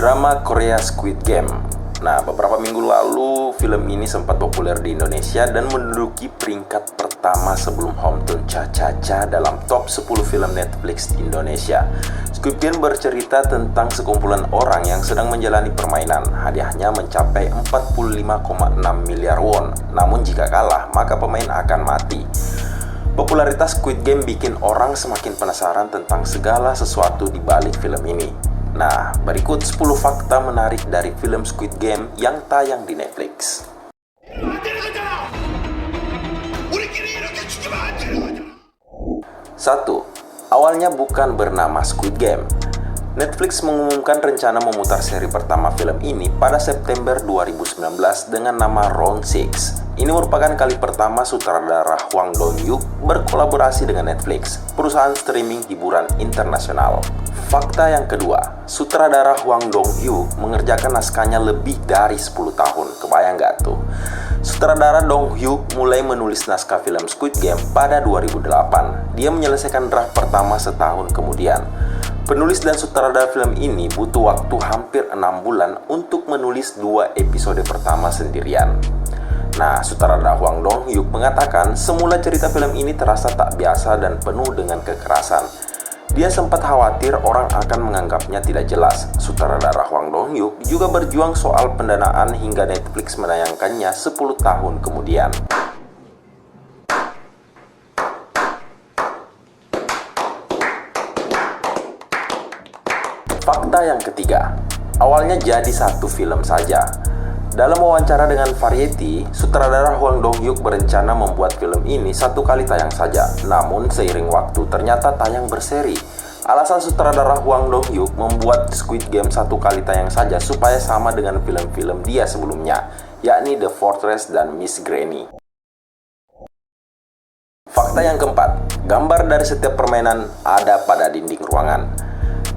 Drama Korea Squid Game. Nah, beberapa minggu lalu film ini sempat populer di Indonesia dan menduduki peringkat pertama sebelum Hometoon Cha-Cha-Cha dalam top 10 film Netflix di Indonesia. Squid Game bercerita tentang sekumpulan orang yang sedang menjalani permainan. Hadiahnya mencapai 45,6 miliar won. Namun jika kalah, maka pemain akan mati. Popularitas Squid Game bikin orang semakin penasaran tentang segala sesuatu di balik film ini. Nah, berikut 10 fakta menarik dari film Squid Game yang tayang di Netflix. 1. Awalnya bukan bernama Squid Game. Netflix mengumumkan rencana memutar seri pertama film ini pada September 2019 dengan nama Round 6. Ini merupakan kali pertama sutradara Hwang Dong-hyuk berkolaborasi dengan Netflix, perusahaan streaming hiburan internasional. Fakta yang kedua, sutradara Hwang Dong-hyuk mengerjakan naskahnya lebih dari 10 tahun. Kebayang nggak tuh? Sutradara Dong-hyuk mulai menulis naskah film Squid Game pada 2008. Dia menyelesaikan draft pertama setahun kemudian. Penulis dan sutradara film ini butuh waktu hampir 6 bulan untuk menulis 2 episode pertama sendirian. Nah, sutradara Hwang Dong-hyuk mengatakan semula cerita film ini terasa tak biasa dan penuh dengan kekerasan. Dia sempat khawatir orang akan menganggapnya tidak jelas. Sutradara Hwang Dong-hyuk juga berjuang soal pendanaan hingga Netflix menayangkannya 10 tahun kemudian. Fakta yang ketiga, awalnya jadi satu film saja. Dalam wawancara dengan Variety, sutradara Hwang Dong-hyuk berencana membuat film ini satu kali tayang saja. Namun seiring waktu ternyata tayang berseri. Alasan sutradara Hwang Dong-hyuk membuat Squid Game satu kali tayang saja supaya sama dengan film-film dia sebelumnya, yakni The Fortress dan Miss Granny. Fakta yang keempat, gambar dari setiap permainan ada pada dinding ruangan.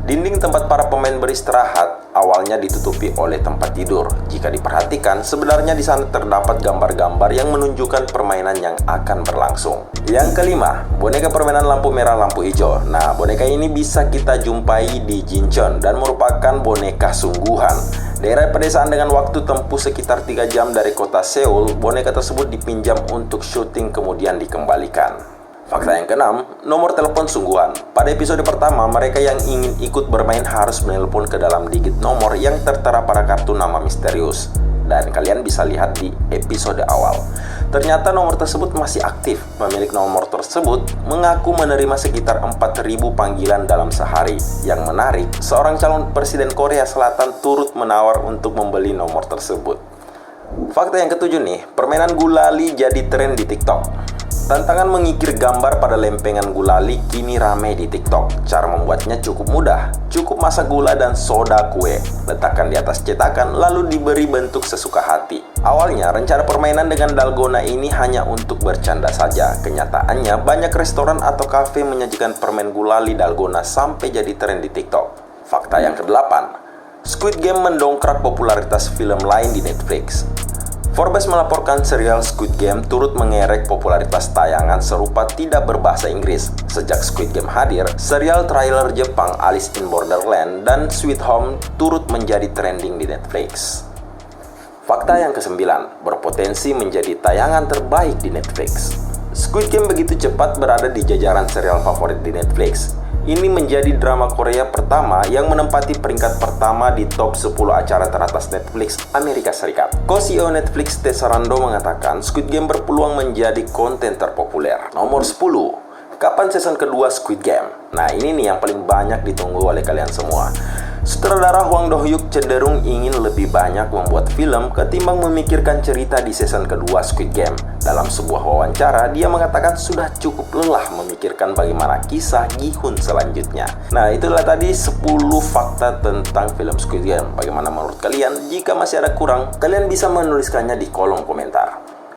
Dinding tempat para pemain beristirahat awalnya ditutupi oleh tempat tidur. Jika diperhatikan, sebenarnya di sana terdapat gambar-gambar yang menunjukkan permainan yang akan berlangsung. Yang kelima, boneka permainan lampu merah lampu hijau. Nah, boneka ini bisa kita jumpai di Jincheon dan merupakan boneka sungguhan. Daerah pedesaan dengan waktu tempuh sekitar 3 jam dari kota Seoul, boneka tersebut dipinjam untuk syuting kemudian dikembalikan. Fakta yang keenam, nomor telepon sungguhan. Pada episode pertama, mereka yang ingin ikut bermain harus menelpon ke dalam digit nomor yang tertera pada kartu nama misterius. Dan kalian bisa lihat di episode awal. Ternyata nomor tersebut masih aktif. Pemilik nomor tersebut mengaku menerima sekitar 4.000 panggilan dalam sehari. Yang menarik, seorang calon presiden Korea Selatan turut menawar untuk membeli nomor tersebut. Fakta yang ketujuh nih, permainan gulali jadi tren di TikTok. Tantangan mengikir gambar pada lempengan gulali kini ramai di TikTok. Cara membuatnya cukup mudah. Cukup masak gula dan soda kue. Letakkan di atas cetakan lalu diberi bentuk sesuka hati. Awalnya rencana permainan dengan dalgona ini hanya untuk bercanda saja. Kenyataannya banyak restoran atau kafe menyajikan permen gulali dalgona sampai jadi tren di TikTok. Fakta yang kedelapan, Squid Game mendongkrak popularitas film lain di Netflix. Forbes melaporkan serial Squid Game turut mengerek popularitas tayangan serupa tidak berbahasa Inggris. Sejak Squid Game hadir, serial trailer Jepang Alice in Borderland dan Sweet Home turut menjadi trending di Netflix. Fakta yang kesembilan, berpotensi menjadi tayangan terbaik di Netflix. Squid Game begitu cepat berada di jajaran serial favorit di Netflix. Ini menjadi drama Korea pertama yang menempati peringkat pertama di top 10 acara teratas Netflix Amerika Serikat. Co-CEO Netflix Ted Sarandos mengatakan Squid Game berpeluang menjadi konten terpopuler. Nomor 10. Kapan season kedua Squid Game? Nah, ini nih yang paling banyak ditunggu oleh kalian semua. Sutradara Hwang Dong-hyuk cenderung ingin lebih banyak membuat film ketimbang memikirkan cerita di season kedua Squid Game. Dalam sebuah wawancara, dia mengatakan sudah cukup lelah memikirkan bagaimana kisah Gi-hun selanjutnya. Nah, itulah tadi 10 fakta tentang film Squid Game. Bagaimana menurut kalian? Jika masih ada kurang, kalian bisa menuliskannya di kolom komentar.